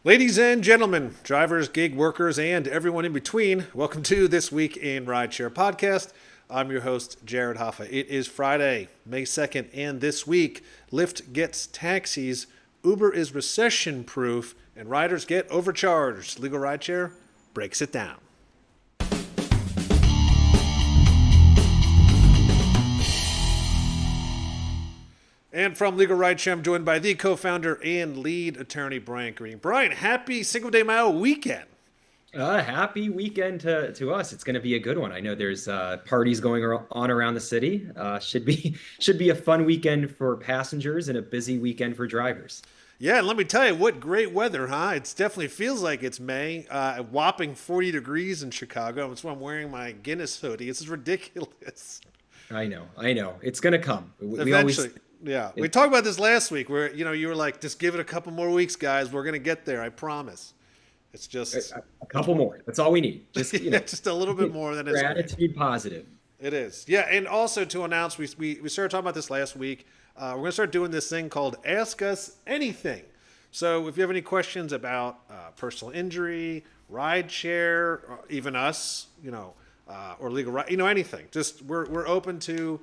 Ladies and gentlemen, drivers, gig workers, and everyone in between, welcome to This Week in Rideshare podcast. I'm your host, Jared Hoffa. It is Friday, May 2nd, and this week, Lyft gets taxis, Uber is recession proof, and riders get overcharged. Legal Rideshare breaks it down. And from Legal Rideshare, I'm joined by the co-founder and lead attorney, Brian Green. Brian, happy Cinco de Mayo weekend. Happy weekend to us. It's going to be a good one. I know there's parties going on around the city. Should be a fun weekend for passengers and a busy weekend for drivers. Yeah, and let me tell you, what great weather, huh? It definitely feels like it's May. A whopping 40 degrees in Chicago. That's why I'm wearing my Guinness hoodie. This is ridiculous. I know. It's going to come. We Eventually. always Yeah, we talked about this last week where, you were like, just give it a couple more weeks, guys. We're going to get there. I promise. It's just a couple more. That's all we need. Just yeah, just a little bit more than it's gratitude positive. It is. Yeah, and also to announce, we started talking about this last week. We're going to start doing this thing called Ask Us Anything. So if you have any questions about personal injury, ride share, or even us, or legal right, anything. Just we're open to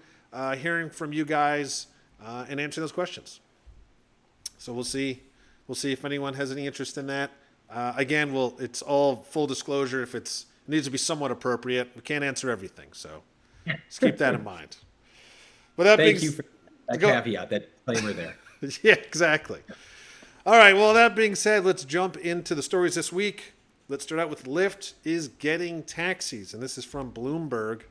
hearing from you guys and answering those questions. So we'll see if anyone has any interest in that. Again, it's all full disclosure. If it needs to be somewhat appropriate, we can't answer everything. So just keep that in mind. But Thank you for that caveat, that disclaimer there. Yeah, exactly. All right. Well, that being said, let's jump into the stories this week. Let's start out with Lyft is getting taxis, and this is from Bloomberg.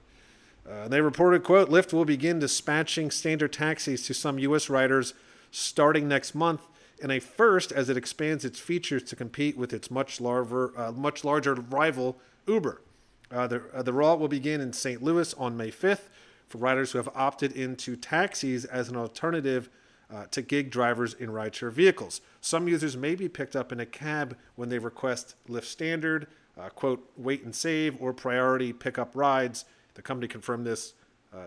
They reported, quote, Lyft will begin dispatching standard taxis to some U.S. riders starting next month in a first as it expands its features to compete with its much larger rival, Uber. The rollout will begin in St. Louis on May 5th for riders who have opted into taxis as an alternative to gig drivers in rideshare vehicles. Some users may be picked up in a cab when they request Lyft Standard, quote, wait and save, or priority pickup rides. The company confirmed this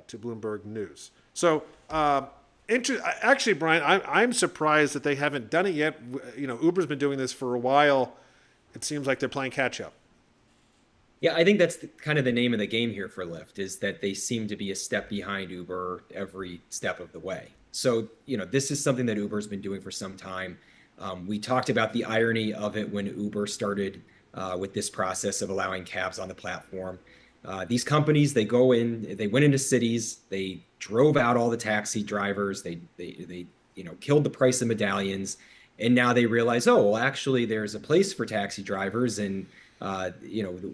to Bloomberg News. So, actually, Brian, I'm surprised that they haven't done it yet. Uber's been doing this for a while. It seems like they're playing catch up. Yeah, I think that's kind of the name of the game here for Lyft, is that they seem to be a step behind Uber every step of the way. So, this is something that Uber's been doing for some time. We talked about the irony of it when Uber started with this process of allowing cabs on the platform. These companies, they went into cities, they drove out all the taxi drivers, they killed the price of medallions, and now they realize, oh, well, actually, there's a place for taxi drivers, and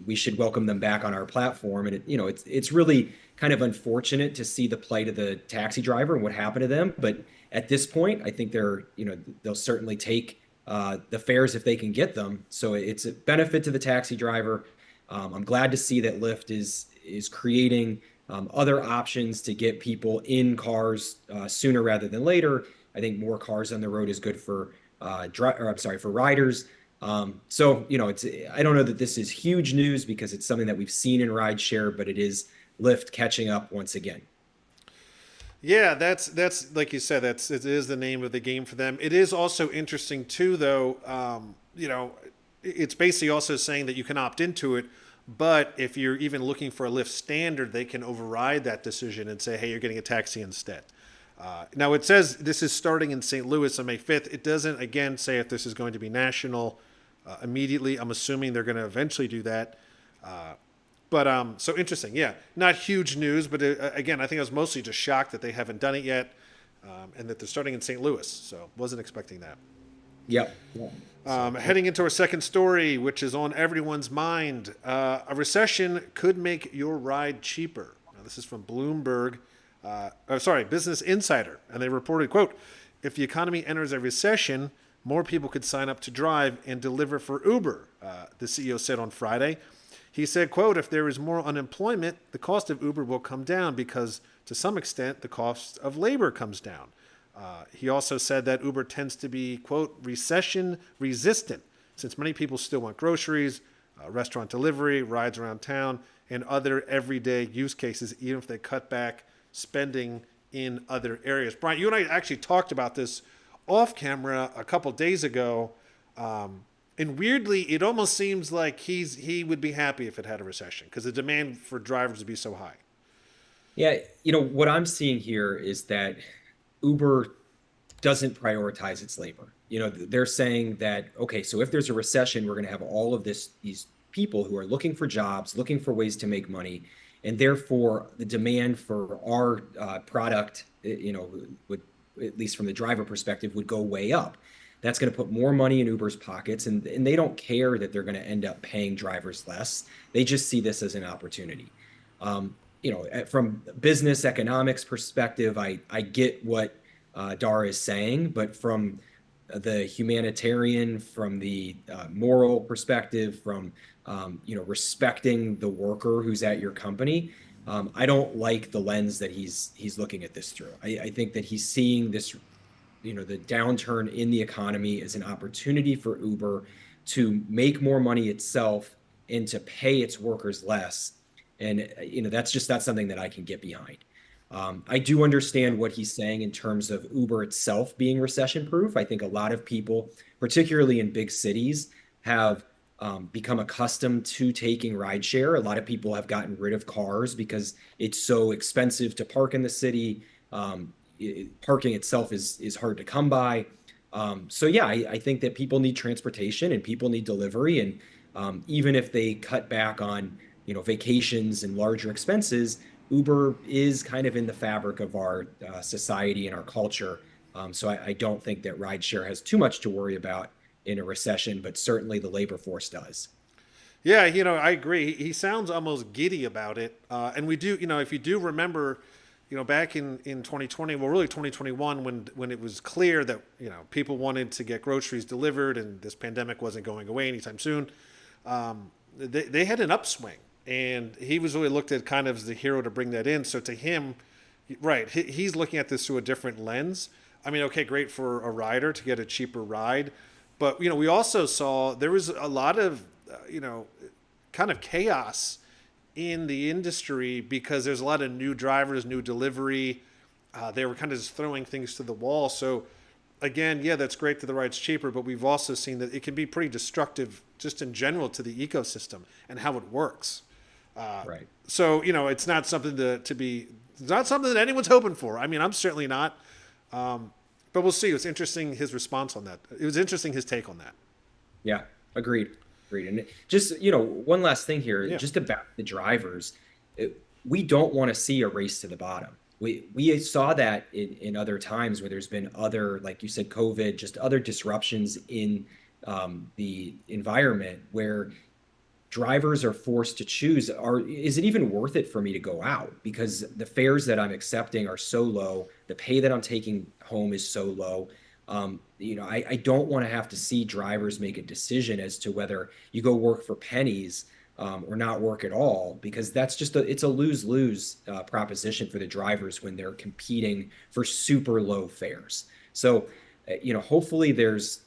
we should welcome them back on our platform. And it's really kind of unfortunate to see the plight of the taxi driver and what happened to them. But at this point, I think they'll certainly take the fares if they can get them. So it's a benefit to the taxi driver. I'm glad to see that Lyft is creating other options to get people in cars sooner rather than later. I think more cars on the road is good for for riders. I don't know that this is huge news because it's something that we've seen in rideshare, but it is Lyft catching up once again. Yeah, that's like you said, it is the name of the game for them. It is also interesting too, though. It's basically also saying that you can opt into it, but if you're even looking for a Lyft Standard, they can override that decision and say, hey, you're getting a taxi instead. Now, it says this is starting in St. Louis on May 5th. It doesn't, again, say if this is going to be national immediately. I'm assuming they're going to eventually do that. So interesting. Yeah, not huge news, but again, I think I was mostly just shocked that they haven't done it yet and that they're starting in St. Louis. So wasn't expecting that. Yep. Heading into our second story, which is on everyone's mind. A recession could make your ride cheaper. Now, this is from Bloomberg. Business Insider. And they reported, quote, if the economy enters a recession, more people could sign up to drive and deliver for Uber, the CEO said on Friday. He said, quote, if there is more unemployment, the cost of Uber will come down because, to some extent, the cost of labor comes down. He also said that Uber tends to be, quote, recession resistant, since many people still want groceries, restaurant delivery, rides around town, and other everyday use cases, even if they cut back spending in other areas. Brian, you and I actually talked about this off camera a couple days ago. And weirdly, it almost seems like he would be happy if it had a recession because the demand for drivers would be so high. Yeah, what I'm seeing here is that Uber doesn't prioritize its labor. They're saying that, okay, so if there's a recession, we're going to have all of these people who are looking for jobs, looking for ways to make money, and therefore the demand for our product, would, at least from the driver perspective, would go way up. That's going to put more money in Uber's pockets, and they don't care that they're going to end up paying drivers less. They just see this as an opportunity. From business economics perspective, I get what Dara is saying, but from the humanitarian, from the moral perspective, from respecting the worker who's at your company, I don't like the lens that he's looking at this through. I think that he's seeing this, the downturn in the economy as an opportunity for Uber to make more money itself and to pay its workers less. And that's not something that I can get behind. I do understand what he's saying in terms of Uber itself being recession proof. I think a lot of people, particularly in big cities, have become accustomed to taking rideshare. A lot of people have gotten rid of cars because it's so expensive to park in the city. Parking itself is hard to come by. So yeah, I think that people need transportation and people need delivery. And even if they cut back on vacations and larger expenses, Uber is kind of in the fabric of our society and our culture. So I don't think that rideshare has too much to worry about in a recession, but certainly the labor force does. Yeah, I agree. He sounds almost giddy about it. And we do, if you do remember, back in 2020, well, really 2021, when it was clear that, people wanted to get groceries delivered and this pandemic wasn't going away anytime soon, they had an upswing. And he was really looked at kind of as the hero to bring that in. So to him, right, he's looking at this through a different lens. I mean, okay, great for a rider to get a cheaper ride. But, we also saw there was a lot of, kind of chaos in the industry because there's a lot of new drivers, new delivery. They were kind of just throwing things to the wall. So again, yeah, that's great that the ride's cheaper, but we've also seen that it can be pretty destructive just in general to the ecosystem and how it works. Right. So, it's not something it's not something that anyone's hoping for. I mean, I'm certainly not. But we'll see. It's interesting his response on that. It was interesting his take on that. Yeah, agreed. Agreed. And just, one last thing here, Yeah. just about the drivers. We don't want to see a race to the bottom. We saw that in other times where there's been other, like you said, COVID, just other disruptions in the environment where drivers are forced to choose, is it even worth it for me to go out? Because the fares that I'm accepting are so low, the pay that I'm taking home is so low. I don't want to have to see drivers make a decision as to whether you go work for pennies or not work at all, because that's it's a lose-lose proposition for the drivers when they're competing for super low fares. So, hopefully there's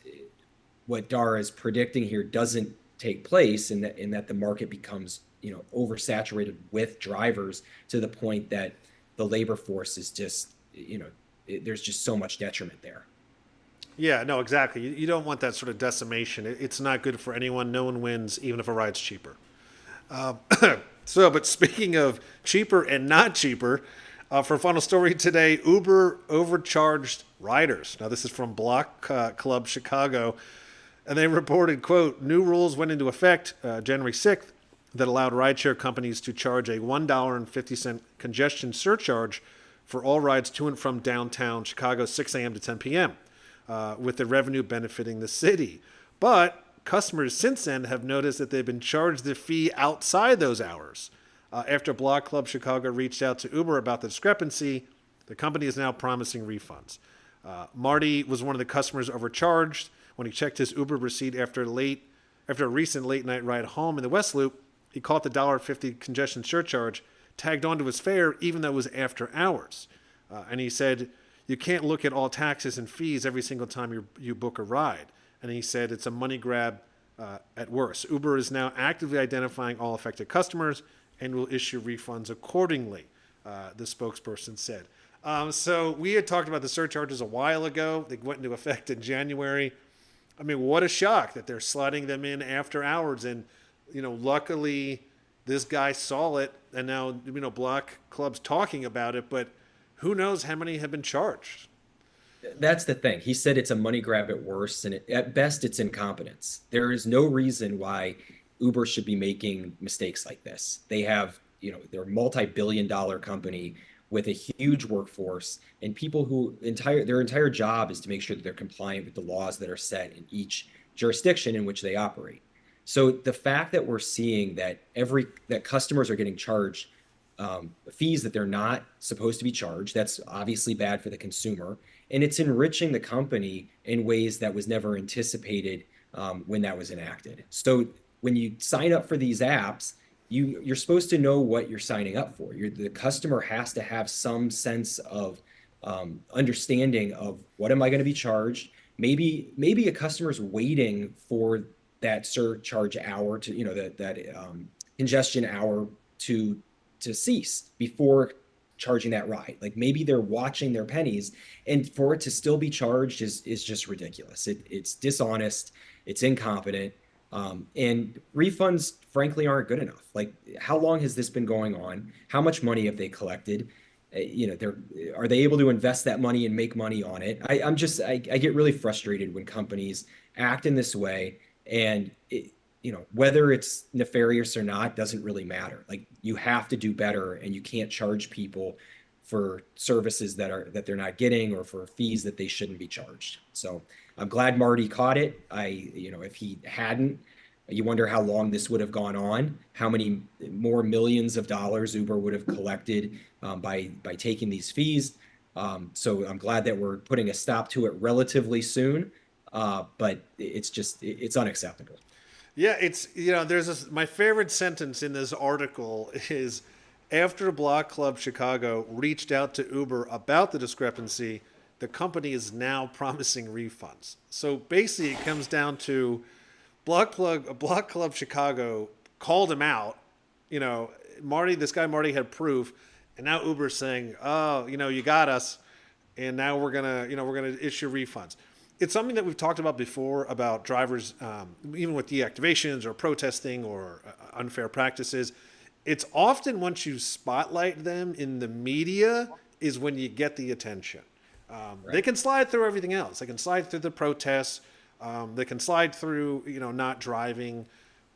what Dara is predicting here doesn't take place, and that the market becomes oversaturated with drivers to the point that the labor force is just there's just so much detriment there. Yeah, no, exactly. You don't want that sort of decimation. It's not good for anyone. No one wins, even if a ride's cheaper. But speaking of cheaper and not cheaper, for a final story today, Uber overcharged riders. Now, this is from Block Club Chicago. And they reported, quote, new rules went into effect January 6th that allowed rideshare companies to charge a $1.50 congestion surcharge for all rides to and from downtown Chicago, 6 a.m. to 10 p.m., with the revenue benefiting the city. But customers since then have noticed that they've been charged the fee outside those hours. After Block Club Chicago reached out to Uber about the discrepancy, the company is now promising refunds. Marty was one of the customers overcharged when he checked his Uber receipt after a recent late night ride home in the West Loop. He caught the $1.50 congestion surcharge tagged onto his fare, even though it was after hours. And he said, you can't look at all taxes and fees every single time you book a ride. And he said it's a money grab at worst. Uber is now actively identifying all affected customers and will issue refunds accordingly, the spokesperson said. So we had talked about the surcharges a while ago. They went into effect in January. I mean, what a shock that they're sliding them in after hours. And, luckily this guy saw it, and now, Block Club's talking about it, but who knows how many have been charged? That's the thing. He said it's a money grab at worst, and at best, it's incompetence. There is no reason why Uber should be making mistakes like this. They're a multi-billion dollar company with a huge workforce and people who their entire job is to make sure that they're compliant with the laws that are set in each jurisdiction in which they operate. So the fact that we're seeing that customers are getting charged fees that they're not supposed to be charged. That's obviously bad for the consumer, and it's enriching the company in ways that was never anticipated when that was enacted. So when you sign up for these apps, you're supposed to know what you're signing up for. The customer has to have some sense of understanding of what am I going to be charged. Maybe a customer's waiting for that surcharge hour to that congestion hour to cease before charging that ride. Like maybe they're watching their pennies, and for it to still be charged is just ridiculous. It's dishonest, it's incompetent, and refunds frankly aren't good enough. Like how long has this been going on? How much money have they collected? Are they able to invest that money and make money on it? I get really frustrated when companies act in this way, and whether it's nefarious or not doesn't really matter. Like you have to do better, and you can't charge people for services that they're not getting or for fees that they shouldn't be charged. So I'm glad Marty caught it. If he hadn't, you wonder how long this would have gone on, how many more millions of dollars Uber would have collected by taking these fees. So I'm glad that we're putting a stop to it relatively soon, but it's unacceptable. Yeah, it's my favorite sentence in this article is after Block Club Chicago reached out to Uber about the discrepancy, the company is now promising refunds. So basically, it comes down to Block Club Chicago called him out. This guy Marty had proof, and now Uber's saying, "Oh, you got us, and now we're gonna issue refunds." It's something that we've talked about before about drivers, even with deactivations or protesting or unfair practices. It's often once you spotlight them in the media is when you get the attention. Right. They can slide through everything else. They can slide through the protests. They can slide through, not driving.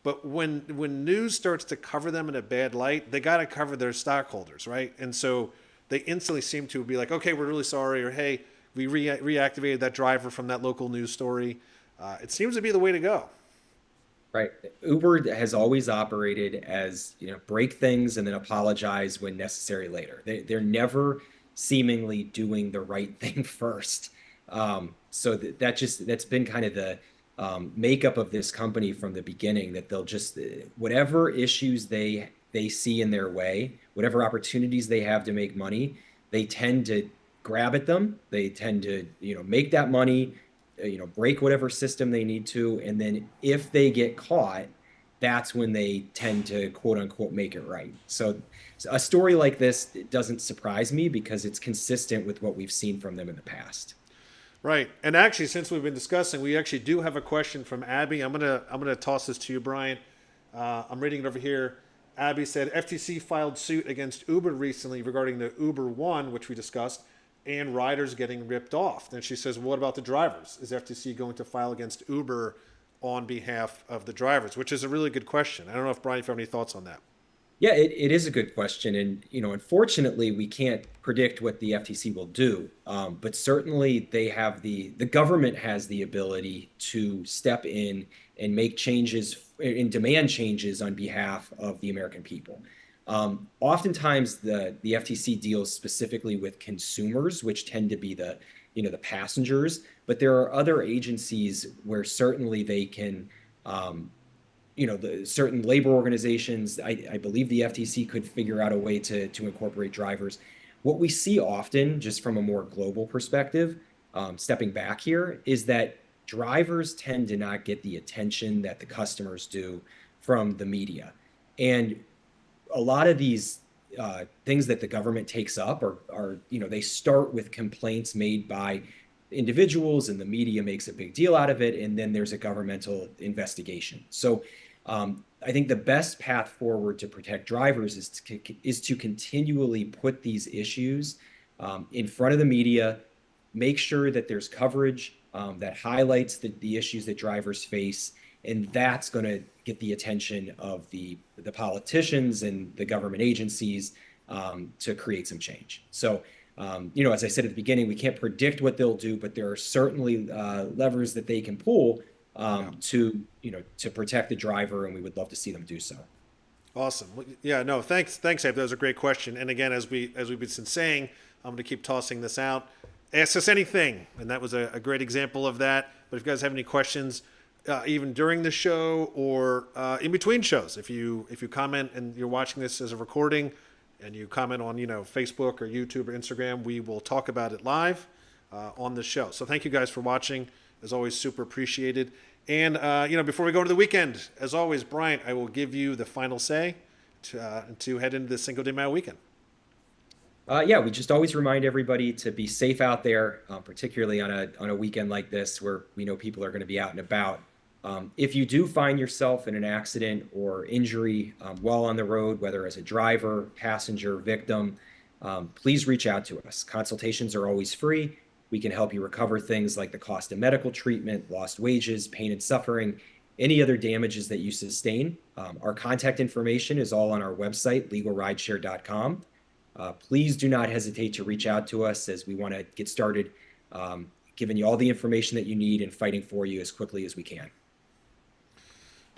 But when news starts to cover them in a bad light, they got to cover their stockholders, right? And so they instantly seem to be like, okay, we're really sorry, or hey, we reactivated that driver from that local news story. It seems to be the way to go. Right. Uber has always operated as, break things and then apologize when necessary later. They're never seemingly doing the right thing first. So that's been kind of the makeup of this company from the beginning, that they'll just whatever issues they see in their way, whatever opportunities they have to make money, they tend to grab at them. They tend to, make that money, break whatever system they need to. And then if they get caught, that's when they tend to quote unquote make it right. So a story like this doesn't surprise me because it's consistent with what we've seen from them in the past. Right. And actually, since we've been discussing, we actually do have a question from Abby. I'm gonna toss this to you, Brian. I'm reading it over here. Abby said FTC filed suit against Uber recently regarding the Uber One, which we discussed, and riders getting ripped off. Then she says, what about the drivers? Is FTC going to file against Uber on behalf of the drivers? Which is a really good question. I don't know if Brian, if you have any thoughts on that. Yeah, it is a good question. And, unfortunately, we can't predict what the FTC will do. But certainly the government has the ability to step in and make changes and demand changes on behalf of the American people. Oftentimes the FTC deals specifically with consumers, which tend to be the passengers, but there are other agencies where certainly they can, the certain labor organizations, I believe the FTC could figure out a way to incorporate drivers. What we see often, just from a more global perspective, stepping back here, is that drivers tend to not get the attention that the customers do from the media. And a lot of these things that the government takes up are they start with complaints made by individuals, and the media makes a big deal out of it, and then there's a governmental investigation. So I think the best path forward to protect drivers is to continually put these issues in front of the media, make sure that there's coverage that highlights the issues that drivers face, and that's going to get the attention of the politicians and the government agencies to create some change. So, as I said at the beginning, we can't predict what they'll do, but there are certainly levers that they can pull to protect the driver, and we would love to see them do so. Awesome. Yeah, no, thanks, Abe. That was a great question. And again, as we've been saying, I'm going to keep tossing this out. Ask us anything, and that was a great example of that. But if you guys have any questions, even during the show or in between shows, if you comment and you're watching this as a recording, and you comment on Facebook or YouTube or Instagram, we will talk about it live on the show. So thank you guys for watching. As always, super appreciated. And before we go into the weekend, as always, Bryant, I will give you the final say to head into the Cinco de Mayo weekend. We just always remind everybody to be safe out there, particularly on a weekend like this where we know people are going to be out and about. If you do find yourself in an accident or injury while on the road, whether as a driver, passenger, victim, please reach out to us. Consultations are always free. We can help you recover things like the cost of medical treatment, lost wages, pain and suffering, any other damages that you sustain. Our contact information is all on our website, LegalRideshare.com. Please do not hesitate to reach out to us, as we want to get started giving you all the information that you need and fighting for you as quickly as we can.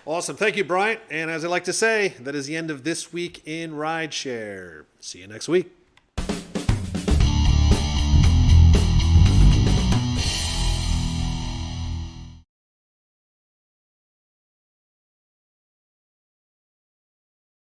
Awesome. Thank you, Bryant. And as I like to say, that is the end of This Week in Rideshare. See you next week.